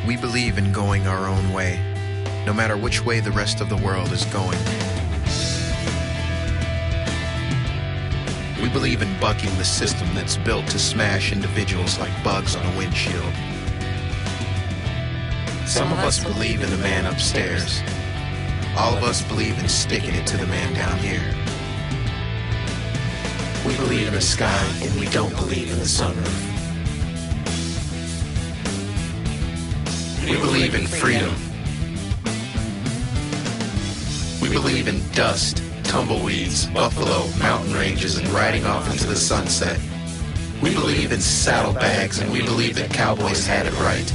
We believe in going our own way, no matter which way the rest of the world is going. We believe in bucking the system that's built to smash individuals like bugs on a windshield. Some of us believe in the man upstairs. All of us believe in sticking it to the man down here. We believe in the sky, and we don't believe in the sunroof. We believe in freedom. We believe in dust, tumbleweeds, buffalo, mountain ranges, and riding off into the sunset. We believe in saddlebags, and we believe that cowboys had it right.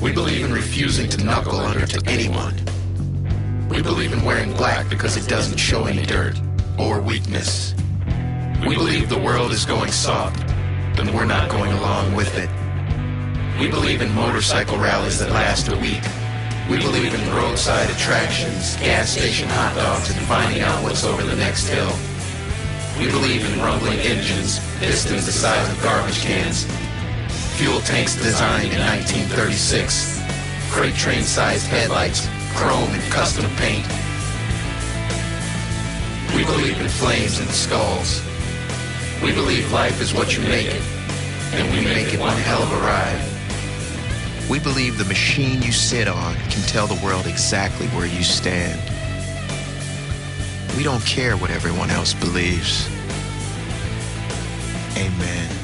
We believe in refusing to knuckle under to anyone. We believe in wearing black because it doesn't show any dirt or weakness. We believe the world is going soft, then we're not going along with it. We believe in motorcycle rallies that last a week. We believe in roadside attractions, gas station hot dogs, and finding out what's over the next hill. We believe in rumbling engines, pistons the size of garbage cans, fuel tanks designed in 1936, freight train-sized headlights, chrome and custom paint. We believe in flames and skulls. We believe life is what you make it, and we make it one hell of a ride. We believe the machine you sit on can tell the world exactly where you stand. We don't care what everyone else believes. Amen.